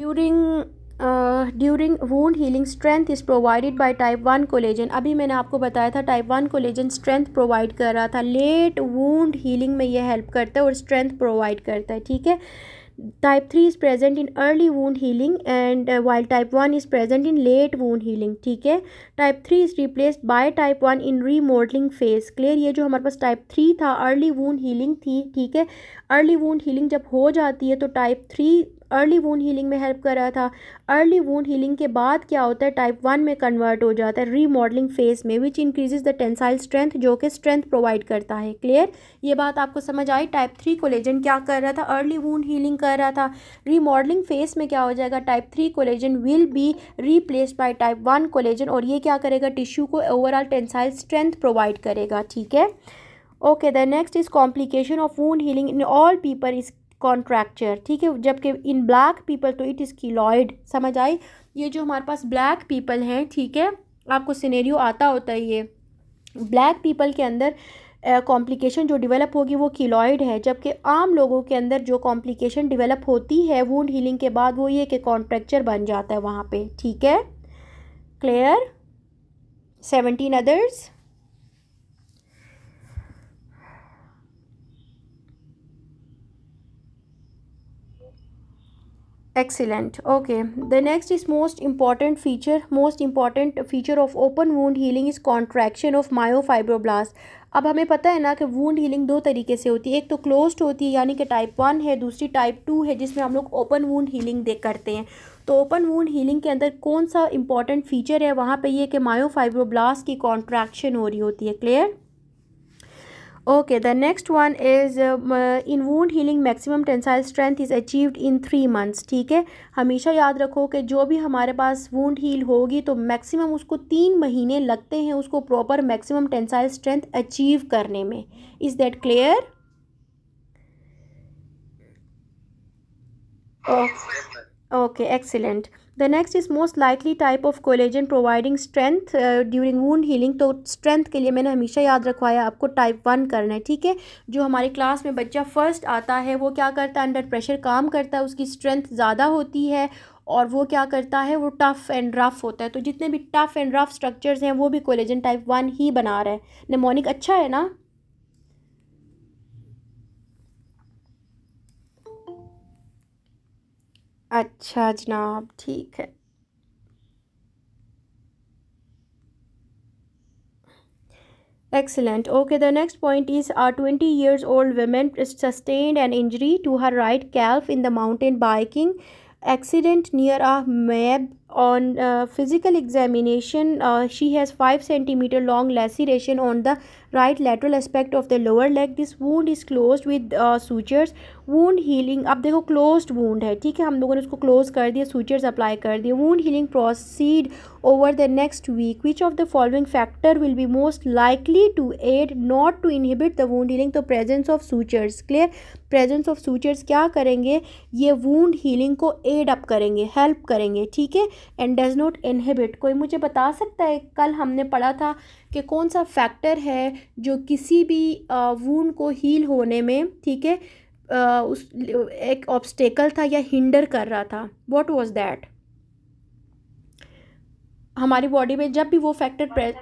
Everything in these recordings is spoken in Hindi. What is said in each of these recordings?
During wound healing strength is provided by type 1 collagen. अभी मैंने आपको बताया था टाइप 1 कोलेजन स्ट्रेंथ प्रोवाइड कर रहा था। लेट वूंड हीलिंग में ये हेल्प करता है और स्ट्रेंथ प्रोवाइड करता है, ठीक है। Type 3 is present in early wound healing and while type 1 is present in late wound healing, ठीक है। Type 3 is replaced by type 1 in remodelling phase. Clear. ये जो हमारे पास टाइप 3 था अर्ली वूंड हीलिंग थी, ठीक है। अर्ली वूंड हीलिंग जब हो जाती है तो टाइप 3 अर्ली वूंड हीलिंग में हेल्प कर रहा था। अर्ली वूंड हीलिंग के बाद क्या होता है, टाइप 1 में कन्वर्ट हो जाता है रीमॉडलिंग फेज में, विच इंक्रीजेज द टेंसाइल स्ट्रेंथ, जो कि स्ट्रेंथ प्रोवाइड करता है। क्लियर। ये बात आपको समझ आई। टाइप 3 कोलेजन क्या कर रहा था, अर्ली वूंड हीलिंग कर रहा था। रीमॉडलिंग फेज में क्या हो जाएगा, type 3 collagen will be replaced by type 1 collagen, और ये क्या करेगा, टिश्यू को ओवरऑल टेंसाइल स्ट्रेंथ प्रोवाइड करेगा, ठीक है। Okay, the next is complication of wound healing in all people is contracture, ठीक है। जबकि इन ब्लैक पीपल तो इट इज़ कीलॉइड। समझ आई। ये जो हमारे पास ब्लैक पीपल हैं, ठीक है, आपको सिनेरियो आता होता है। ये ब्लैक पीपल के अंदर कॉम्प्लिकेशन जो डेवलप होगी वो कीलॉइड है, जबकि आम लोगों के अंदर जो कॉम्प्लिकेशन डेवलप होती है वूंड हीलिंग के बाद वो ये कि कॉन्ट्रैक्चर बन जाता है वहाँ पे, ठीक है। Clear. 17 others. Excellent. Okay. The next is most important feature of open wound healing is contraction of myofibroblast. अब हमें पता है ना कि वूंड हीलिंग दो तरीके से होती है। एक तो क्लोज्ड होती है यानी कि टाइप 1 है, दूसरी टाइप 2 है जिसमें हम लोग ओपन वूंड हीलिंग करते हैं। तो ओपन वूंड हीलिंग के अंदर कौन सा इंपॉर्टेंट फीचर है, वहाँ पे ये कि मायोफाइब्रोब्लास्ट की कॉन्ट्रैक्शन हो रही होती है। Clear. Okay, the next one is in wound healing maximum tensile strength is achieved in 3 months, ठीक है। हमेशा याद रखो कि जो भी हमारे पास वूंड हील होगी तो मैक्सिमम उसको 3 महीने लगते हैं उसको proper maximum tensile strength achieve करने में। Is that clear? Okay, excellent. The next is most likely type of collagen providing strength during wound healing. तो स्ट्रेंथ के लिए मैंने हमेशा याद रखवाया आपको टाइप 1 करना है, ठीक है। जो हमारी क्लास में बच्चा फर्स्ट आता है वो क्या करता है, अंडर प्रेशर काम करता है, उसकी स्ट्रेंथ ज़्यादा होती है और वो क्या करता है, वो टफ़ एंड रफ़ होता है। तो जितने भी टफ़ एंड रफ़ स्ट्रक्चर्स हैं वो भी कोलेजन टाइप 1 ही बना रहा है। निमोनिक अच्छा है ना। अच्छा जनाब, ठीक है। Excellent. Okay, the next point is a 20 years old woman sustained an injury to her right calf in the mountain biking accident near a map. On physical examination, she has 5 centimeter long laceration on the right lateral aspect of the lower leg. This wound is closed with sutures. Wound healing, अब देखो क्लोज्ड वूंड है, ठीक है, हम लोगों ने उसको क्लोज कर दिया, सूचर्स अप्लाई कर दिए। Wound healing proceed over the next week. Which of the following factor will be most likely to aid not to inhibit the wound healing. तो presence of sutures. Clear. Presence of sutures क्या करेंगे, ये वूंड हीलिंग को एड अप करेंगे, हेल्प करेंगे, ठीक है। And does not inhibit. कोई मुझे बता सकता है, कल हमने पढ़ा था कि कौन सा फैक्टर है जो किसी भी वूंड को हील होने में, ठीक है, उस एक ऑब्स्टेकल था या हिंडर कर रहा था। What was that. हमारी बॉडी में जब भी वो फैक्टर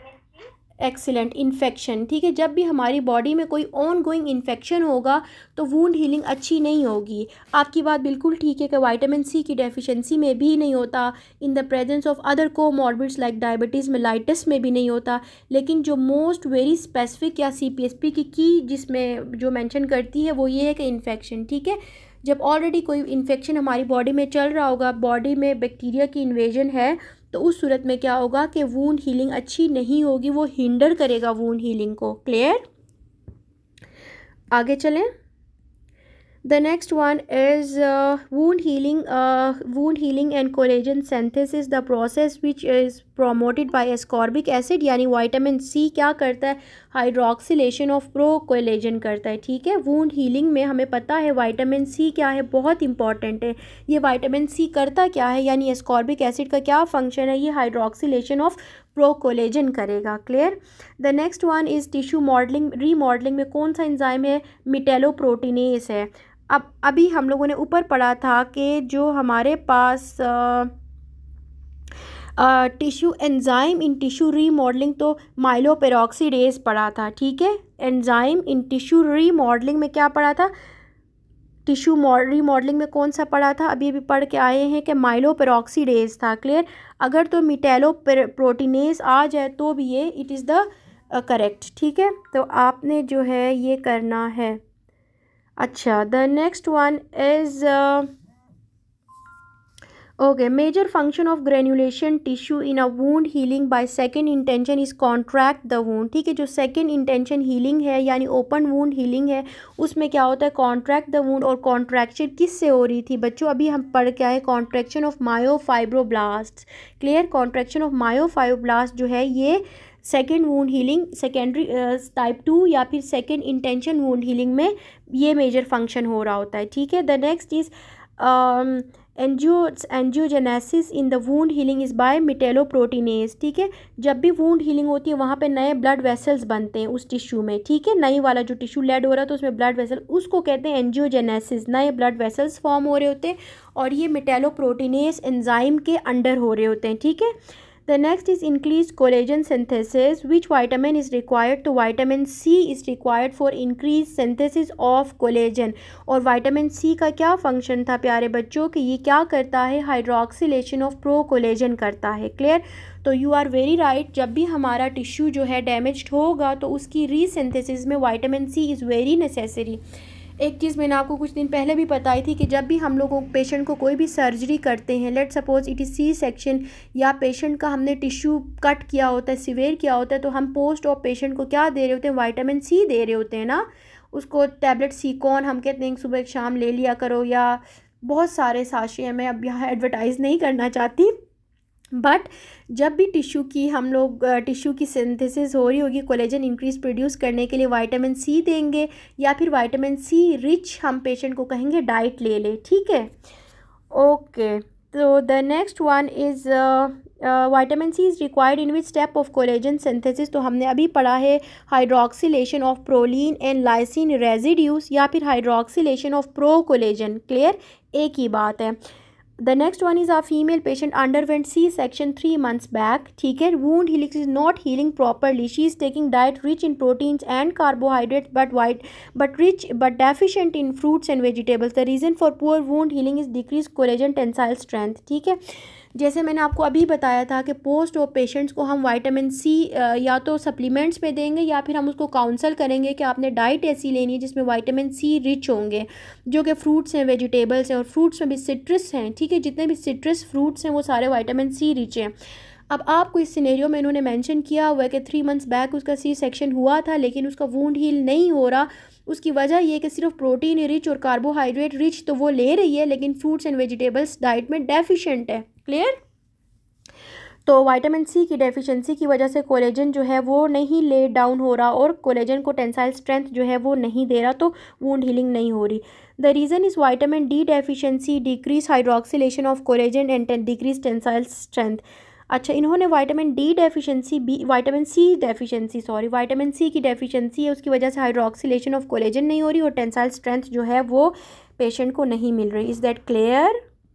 एक्सीलेंट, इन्फेक्शन, ठीक है, जब भी हमारी बॉडी में कोई ऑन गोइंग इन्फेक्शन होगा तो वूंड हीलिंग अच्छी नहीं होगी। आपकी बात बिल्कुल ठीक है कि विटामिन सी की डेफिशिएंसी में भी नहीं होता, in the presence of other comorbids like diabetes mellitus में भी नहीं होता। लेकिन जो मोस्ट वेरी स्पेसिफिक या CPSP की जिसमें जो मेंशन करती है वो ये है कि इन्फेक्शन, ठीक है। जब ऑलरेडी कोई इन्फेक्शन हमारी बॉडी में चल रहा होगा, बॉडी में बैक्टीरिया की इन्वेजन है, तो उस सूरत में क्या होगा कि वूंड हीलिंग अच्छी नहीं होगी, वो हिंडर करेगा वूंड हीलिंग को। क्लियर। आगे चलें। The next one is wound healing and collagen synthesis, the process which is promoted by ascorbic acid यानी विटामिन सी क्या करता है, हाइड्रोक्सिलेशन ऑफ प्रो कोलेजन करता है, ठीक है। वूंड हीलिंग में हमें पता है विटामिन सी क्या है, बहुत इंपॉर्टेंट है। ये विटामिन सी करता क्या है, यानी एस्कॉर्बिक एसिड का क्या फंक्शन है, ये हाइड्रोक्सिलेशन ऑफ प्रो कोलेजन करेगा। Clear. The next one is tissue modelling. Remodelling में कौन सा एंजाइम है, मेटेलोप्रोटीनेस है। अब अभी हम लोगों ने ऊपर पढ़ा था कि जो हमारे पास tissue enzyme in tissue remodeling, तो माइलोपेरोक्सीडेज पढ़ा था, ठीक है। एंजाइम इन टिश्यू रीमॉडलिंग में क्या पढ़ा था, टिश्यू रीमॉडलिंग में कौन सा पढ़ा था, अभी अभी पढ़ के आए हैं कि माइलोपेरोक्सीडेज था, क्लियर। अगर तो मेटालोप्रोटीनेज आ जाए तो भी ये इट इज़ द करेक्ट, ठीक है। तो आपने जो है ये करना है। अच्छा, the next one is okay, major function of granulation tissue in a wound healing by second intention is contract the wound, ठीक है। जो सेकेंड इंटेंशन हीलिंग है यानी ओपन वूंड हीलिंग है, उसमें क्या होता है, कॉन्ट्रैक्ट द वूंड। और कॉन्ट्रैक्शन किससे हो रही थी बच्चों, अभी हम पढ़ के आए, contraction of myofibroblast, clear. Contraction of myofibroblast जो है ये second wound healing, secondary type 2 या फिर सेकेंड इंटेंशन वूंड हीलिंग में ये मेजर फंक्शन हो रहा होता है, ठीक है। The next is angiogenesis in the wound healing is by metalloproteinase, ठीक है। जब भी वूंड हीलिंग होती है वहाँ पे नए ब्लड वेसल्स बनते हैं उस टिश्यू में, ठीक है। नई वाला जो टिश्यू लेड हो रहा है तो उसमें ब्लड वेसल, उसको कहते हैं एंजियोजेनेसिस, नए ब्लड वेसल्स फॉर्म हो रहे होते हैं और ये मेटालोप्रोटीनेज एंजाइम के अंडर हो रहे होते हैं, ठीक है। The next is increased collagen synthesis. Which vitamin is required? तो vitamin C is required for increased synthesis of collagen. और vitamin C का क्या फंक्शन था प्यारे बच्चों कि ये क्या करता है, हाइड्रोक्सिलेशन ऑफ प्रो कोलेजन करता है, क्लियर। तो यू आर वेरी राइट, जब भी हमारा टिश्यू जो है डैमेज्ड होगा तो उसकी रीसिंथेसिस में vitamin C is very necessary. एक चीज़ मैंने आपको कुछ दिन पहले भी बताई थी कि जब भी हम लोगों पेशेंट को कोई भी सर्जरी करते हैं, let suppose it is C section या पेशेंट का हमने टिश्यू कट किया होता है, सिवियर किया होता है, तो हम पोस्ट ऑफ पेशेंट को क्या दे रहे होते हैं, विटामिन सी दे रहे होते हैं ना। उसको टैबलेट सीकॉन हम कहते हैं सुबह शाम ले लिया करो, या बहुत सारे साशे हैं, मैं अब यहाँ एडवर्टाइज़ नहीं करना चाहती। बट जब भी टिश्यू की हम लोग टिश्यू की सिंथेसिस हो रही होगी कोलेजन इंक्रीज प्रोड्यूस करने के लिए विटामिन सी देंगे, या फिर विटामिन सी रिच हम पेशेंट को कहेंगे डाइट ले ले, ठीक है। ओके, तो the next one is vitamin C is required in which step of collagen synthesis. तो हमने अभी पढ़ा है hydroxylation of proline and lysine residues या फिर hydroxylation of pro collagen, clear, एक ही बात है। The next one is a female patient underwent C-section 3 months back, ठीक है। wound healing is not healing properly. She is taking diet rich in proteins and carbohydrates but deficient in fruits and vegetables. The reason for poor wound healing is decreased collagen tensile strength, ठीक है। जैसे मैंने आपको अभी बताया था कि पोस्ट ऑफ पेशेंट्स को हम विटामिन सी या तो सप्लीमेंट्स में देंगे या फिर हम उसको काउंसल करेंगे कि आपने डाइट ऐसी लेनी है जिसमें विटामिन सी रिच होंगे, जो कि फ्रूट्स हैं, वेजिटेबल्स हैं, और फ्रूट्स में भी सिट्रस हैं, ठीक है। जितने भी सिट्रस फ्रूट्स हैं वो सारे विटामिन सी रिच हैं। अब आपको इस सिनेरियो में इन्होंने मेंशन किया हुआ है कि 3 मंथ्स बैक उसका सी सेक्शन हुआ था लेकिन उसका वूंड हील नहीं हो रहा। उसकी वजह ये कि सिर्फ प्रोटीन रिच और कार्बोहाइड्रेट रिच तो वो ले रही है लेकिन फ्रूट्स एंड वेजिटेबल्स डाइट में डेफिशिएंट है, क्लियर। तो विटामिन सी की डेफिशिएंसी की वजह से कोलेजन जो है वो नहीं ले डाउन हो रहा और कोलेजन को टेंसाइल स्ट्रेंथ जो है वो नहीं दे रहा, तो वूंड हीलिंग नहीं हो रही। The reason is vitamin D deficiency decrease hydroxylation of collagen and decrease tensile strength. अच्छा, इन्होंने vitamin D deficiency vitamin C की डेफिशिएंसी है, उसकी वजह से हाइड्रोक्सिलेशन ऑफ कोलेजन नहीं हो रही और टेंसाइल स्ट्रेंथ जो है वो पेशेंट को नहीं मिल रही। Is that clear?